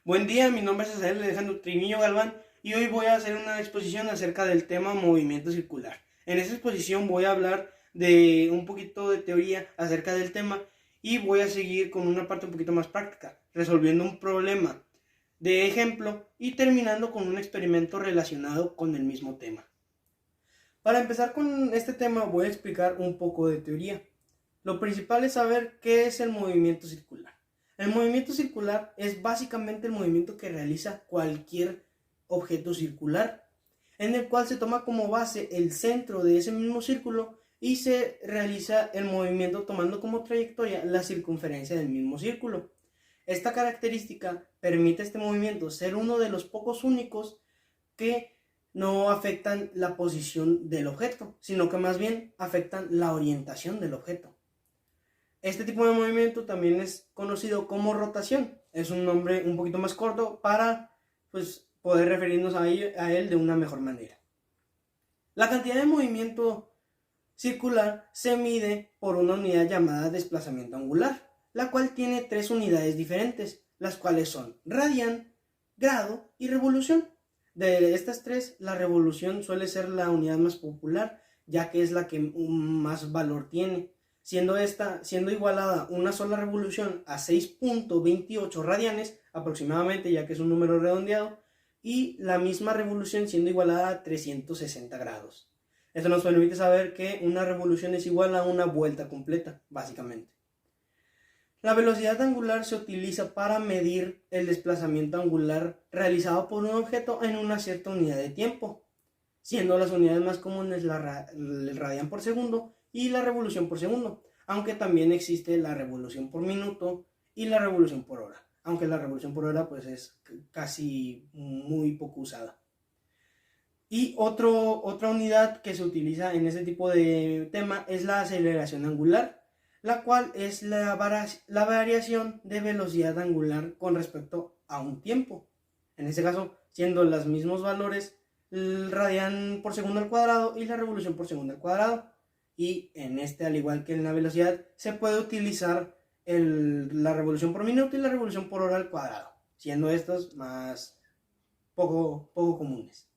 Buen día, mi nombre es Azael Alejandro Triviño Galván y hoy voy a hacer una exposición acerca del tema movimiento circular. En esta exposición voy a hablar de un poquito de teoría acerca del tema y voy a seguir con una parte un poquito más práctica, resolviendo un problema de ejemplo y terminando con un experimento relacionado con el mismo tema. Para empezar con este tema voy a explicar un poco de teoría. Lo principal es saber qué es el movimiento circular. El movimiento circular es básicamente el movimiento que realiza cualquier objeto circular, en el cual se toma como base el centro de ese mismo círculo y se realiza el movimiento tomando como trayectoria la circunferencia del mismo círculo. Esta característica permite a este movimiento ser uno de los pocos únicos que no afectan la posición del objeto, sino que más bien afectan la orientación del objeto. Este tipo de movimiento también es conocido como rotación. Es un nombre un poquito más corto para poder referirnos a él de una mejor manera. La cantidad de movimiento circular se mide por una unidad llamada desplazamiento angular, la cual tiene tres unidades diferentes, las cuales son radian, grado y revolución. De estas tres, la revolución suele ser la unidad más popular, ya que es la que más valor tiene, siendo igualada una sola revolución a 6.28 radianes aproximadamente, ya que es un número redondeado, y la misma revolución siendo igualada a 360 grados. Esto nos permite saber que una revolución es igual a una vuelta completa, básicamente. La velocidad angular se utiliza para medir el desplazamiento angular realizado por un objeto en una cierta unidad de tiempo, siendo las unidades más comunes el radian por segundo y la revolución por segundo, aunque también existe la revolución por minuto y la revolución por hora, aunque la revolución por hora es casi muy poco usada. Y otra unidad que se utiliza en este tipo de tema es la aceleración angular, la cual es la variación de velocidad angular con respecto a un tiempo. En este caso, siendo los mismos valores el radian por segundo al cuadrado y la revolución por segundo al cuadrado. Y en este, al igual que en la velocidad, se puede utilizar la revolución por minuto y la revolución por hora al cuadrado, siendo estos más poco comunes.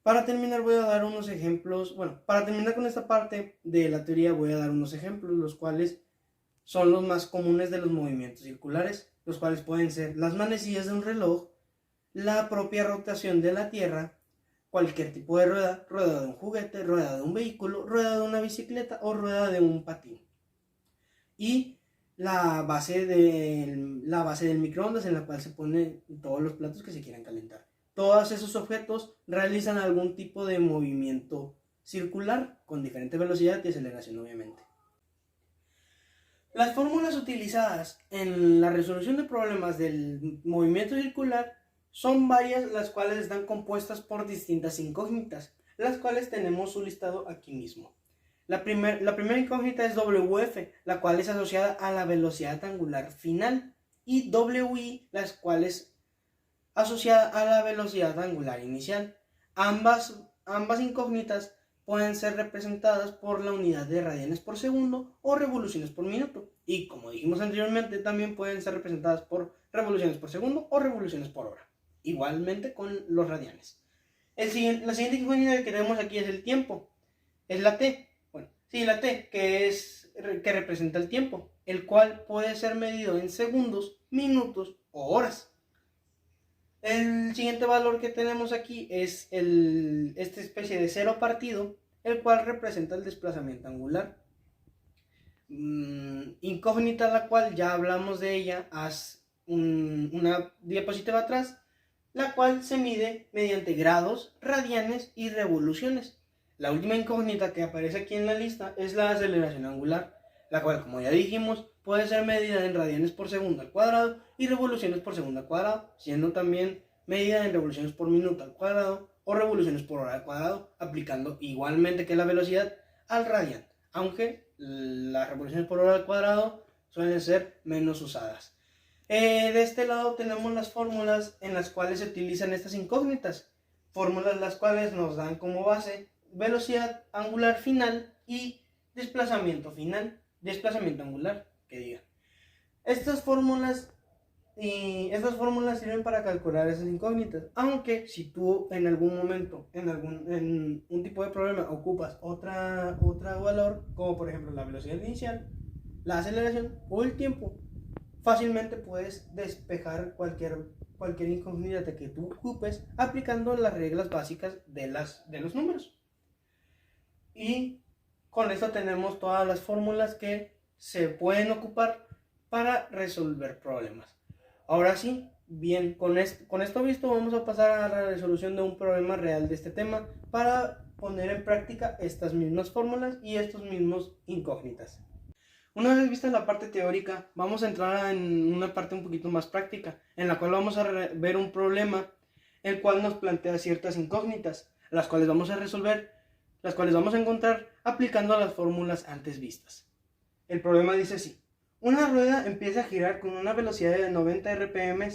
Para terminar voy a dar unos ejemplos, para terminar con esta parte de la teoría voy a dar unos ejemplos, los cuales son los más comunes de los movimientos circulares, los cuales pueden ser las manecillas de un reloj, la propia rotación de la Tierra, cualquier tipo de rueda, rueda de un juguete, rueda de un vehículo, rueda de una bicicleta o rueda de un patín. Y la base del microondas en la cual se ponen todos los platos que se quieran calentar. Todos esos objetos realizan algún tipo de movimiento circular con diferente velocidad y aceleración, obviamente. Las fórmulas utilizadas en la resolución de problemas del movimiento circular son varias, las cuales están compuestas por distintas incógnitas, las cuales tenemos su listado aquí mismo. La primera incógnita es WF, la cual es asociada a la velocidad angular final, y WI, las cuales asociada a la velocidad angular inicial. Ambas incógnitas pueden ser representadas por la unidad de radianes por segundo o revoluciones por minuto. Y como dijimos anteriormente, también pueden ser representadas por revoluciones por segundo o revoluciones por hora. Igualmente con los radianes. La siguiente incógnita que tenemos aquí es el tiempo. Es la T. La T, que representa el tiempo, el cual puede ser medido en segundos, minutos o horas. El siguiente valor que tenemos aquí es esta especie de cero partido, el cual representa el desplazamiento angular. Incógnita, la cual ya hablamos de ella hace una diapositiva atrás, la cual se mide mediante grados, radianes y revoluciones. La última incógnita que aparece aquí en la lista es la aceleración angular, la cual, como ya dijimos, puede ser medida en radianes por segundo al cuadrado y revoluciones por segundo al cuadrado, siendo también medida en revoluciones por minuto al cuadrado o revoluciones por hora al cuadrado, aplicando igualmente que la velocidad al radian, aunque las revoluciones por hora al cuadrado suelen ser menos usadas. De este lado tenemos las fórmulas en las cuales se utilizan estas incógnitas, fórmulas las cuales nos dan como base velocidad angular final y desplazamiento angular, que diga. Estas fórmulas Y estas fórmulas sirven para calcular esas incógnitas. Aunque si tú en algún momento, en un tipo de problema, ocupas otro valor, como por ejemplo la velocidad inicial, la aceleración o el tiempo, fácilmente puedes despejar cualquier incógnita que tú ocupes aplicando las reglas básicas de los números. Y con esto tenemos todas las fórmulas que se pueden ocupar para resolver problemas. Ahora sí, bien, con esto visto vamos a pasar a la resolución de un problema real de este tema para poner en práctica estas mismas fórmulas y estos mismos incógnitas. Una vez vista la parte teórica, vamos a entrar en una parte un poquito más práctica, en la cual vamos a ver un problema, el cual nos plantea ciertas incógnitas, las cuales vamos a resolver, las cuales vamos a encontrar aplicando las fórmulas antes vistas. El problema dice así: una rueda empieza a girar con una velocidad de 90 RPM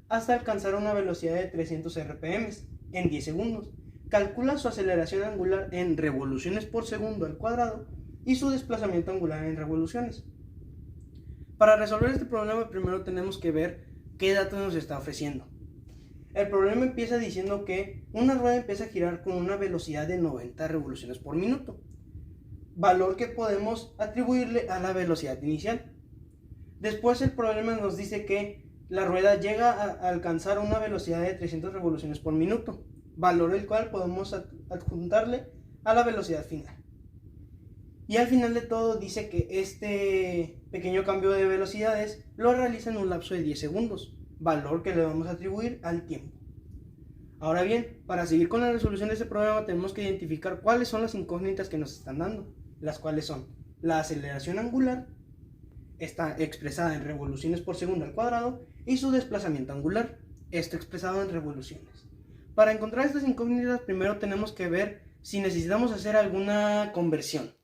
hasta alcanzar una velocidad de 300 RPM en 10 segundos. Calcula su aceleración angular en revoluciones por segundo al cuadrado y su desplazamiento angular en revoluciones. Para resolver este problema primero tenemos que ver qué datos nos está ofreciendo. El problema empieza diciendo que una rueda empieza a girar con una velocidad de 90 revoluciones por minuto, valor que podemos atribuirle a la velocidad inicial. Después el problema nos dice que la rueda llega a alcanzar una velocidad de 300 revoluciones por minuto, valor el cual podemos adjuntarle a la velocidad final. Y al final de todo dice que este pequeño cambio de velocidades lo realiza en un lapso de 10 segundos, valor que le vamos a atribuir al tiempo. Ahora bien, para seguir con la resolución de este problema tenemos que identificar cuáles son las incógnitas que nos están dando, las cuales son la aceleración angular, está expresada en revoluciones por segundo al cuadrado, y su desplazamiento angular, esto expresado en revoluciones. Para encontrar estas incógnitas primero tenemos que ver si necesitamos hacer alguna conversión.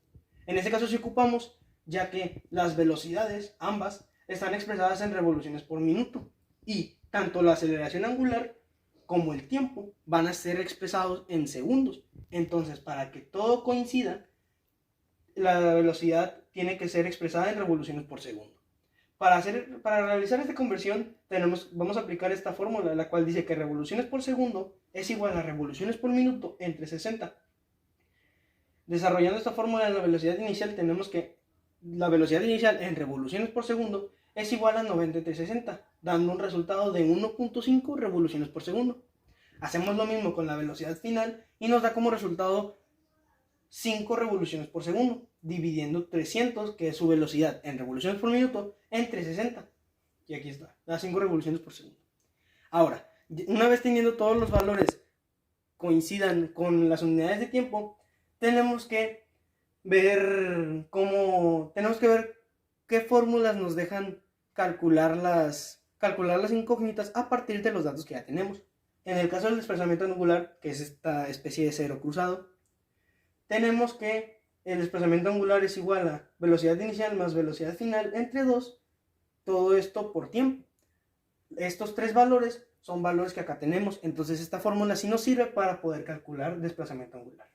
En este caso sí ocupamos, ya que las velocidades, ambas, están expresadas en revoluciones por minuto, y tanto la aceleración angular como el tiempo van a ser expresados en segundos. Entonces, para que todo coincida, la velocidad tiene que ser expresada en revoluciones por segundo. Para realizar esta conversión vamos a aplicar esta fórmula, la cual dice que revoluciones por segundo es igual a revoluciones por minuto entre 60. Desarrollando esta fórmula en la velocidad inicial, tenemos que la velocidad inicial en revoluciones por segundo es igual a 90 entre 60, dando un resultado de 1.5 revoluciones por segundo. Hacemos lo mismo con la velocidad final y nos da como resultado 5 revoluciones por segundo, dividiendo 300, que es su velocidad en revoluciones por minuto, entre 60. Y aquí está, da 5 revoluciones por segundo. Ahora, una vez teniendo todos los valores coincidan con las unidades de tiempo, tenemos que ver qué fórmulas nos dejan calcular las incógnitas a partir de los datos que ya tenemos. En el caso del desplazamiento angular, que es esta especie de cero cruzado, tenemos que el desplazamiento angular es igual a velocidad inicial más velocidad final entre 2, todo esto por tiempo. Estos tres valores son valores que acá tenemos, entonces esta fórmula sí nos sirve para poder calcular desplazamiento angular.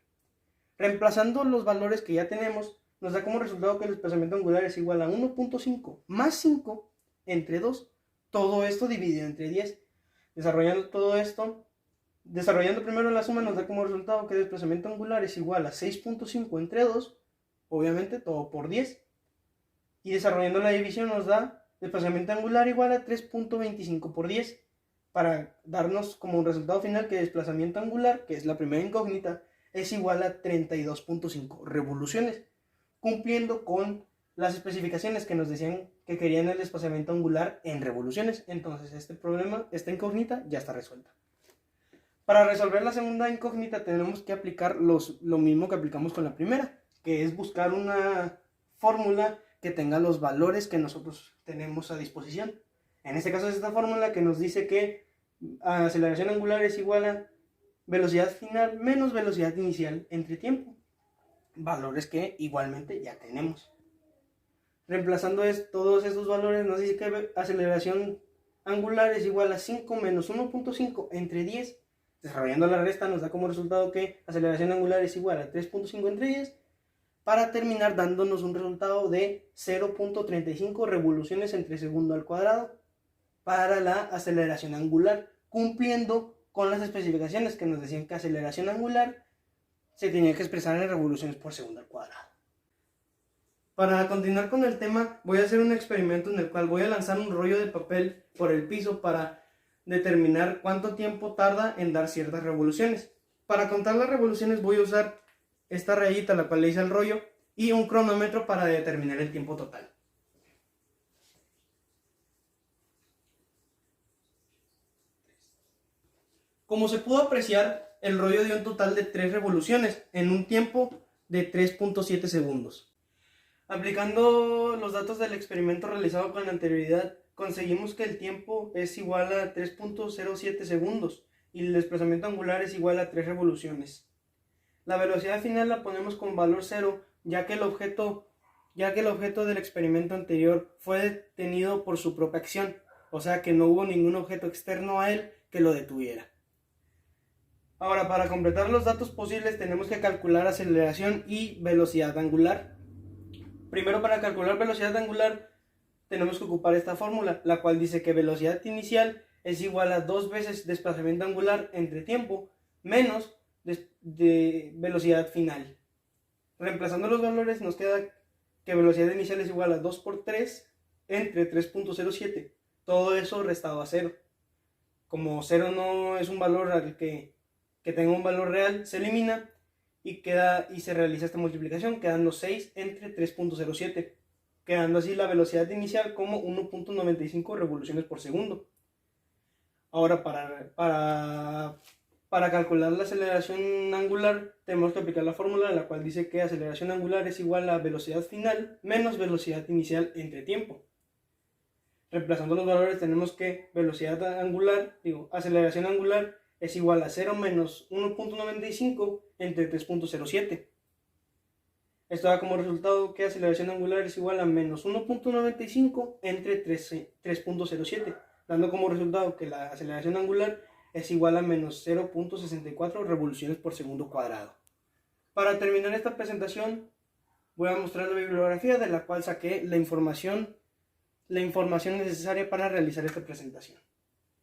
Reemplazando los valores que ya tenemos, nos da como resultado que el desplazamiento angular es igual a 1.5 más 5 entre 2, todo esto dividido entre 10. Desarrollando primero la suma nos da como resultado que el desplazamiento angular es igual a 6.5 entre 2, obviamente todo por 10. Y desarrollando la división nos da desplazamiento angular igual a 3.25 por 10, para darnos como un resultado final que el desplazamiento angular, que es la primera incógnita, es igual a 32.5 revoluciones, cumpliendo con las especificaciones que nos decían que querían el desplazamiento angular en revoluciones. Entonces esta incógnita ya está resuelta. Para resolver la segunda incógnita tenemos que aplicar lo mismo que aplicamos con la primera, que es buscar una fórmula que tenga los valores que nosotros tenemos a disposición. En este caso es esta fórmula que nos dice que aceleración angular es igual a velocidad final menos velocidad inicial entre tiempo, valores que igualmente ya tenemos. Reemplazando todos estos valores nos dice que aceleración angular es igual a 5 menos 1.5 entre 10. Desarrollando la resta nos da como resultado que aceleración angular es igual a 3.5 entre 10, para terminar dándonos un resultado de 0.35 revoluciones entre segundo al cuadrado. para la aceleración angular, cumpliendo con las especificaciones que nos decían que aceleración angular se tenía que expresar en revoluciones por segundo al cuadrado. Para continuar con el tema, voy a hacer un experimento en el cual voy a lanzar un rollo de papel por el piso para determinar cuánto tiempo tarda en dar ciertas revoluciones. Para contar las revoluciones voy a usar esta rayita, la cual le hice al rollo, y un cronómetro para determinar el tiempo total. Como se pudo apreciar, el rollo dio un total de 3 revoluciones en un tiempo de 3.7 segundos. Aplicando los datos del experimento realizado con anterioridad, conseguimos que el tiempo es igual a 3.07 segundos y el desplazamiento angular es igual a 3 revoluciones. La velocidad final la ponemos con valor 0, ya que el objeto del experimento anterior fue detenido por su propia acción, o sea que no hubo ningún objeto externo a él que lo detuviera. Ahora, para completar los datos posibles tenemos que calcular aceleración y velocidad angular. Primero, para calcular velocidad angular tenemos que ocupar esta fórmula, la cual dice que velocidad inicial es igual a 2 veces desplazamiento angular entre tiempo menos de velocidad final. Reemplazando los valores nos queda que velocidad inicial es igual a 2 por 3 entre 3.07. Todo eso restado a 0. Como 0 no es un valor al que tenga un valor real, se elimina y se realiza esta multiplicación, quedando 6 entre 3.07, quedando así la velocidad inicial como 1.95 revoluciones por segundo. Ahora, para calcular la aceleración angular, tenemos que aplicar la fórmula, la cual dice que aceleración angular es igual a velocidad final menos velocidad inicial entre tiempo. Reemplazando los valores tenemos que aceleración angular es igual a 0 menos 1.95 entre 3.07. Esto da como resultado que aceleración angular es igual a menos 1.95 entre 3.07, dando como resultado que la aceleración angular es igual a menos 0.64 revoluciones por segundo cuadrado. Para terminar esta presentación, voy a mostrar la bibliografía de la cual saqué la información necesaria para realizar esta presentación.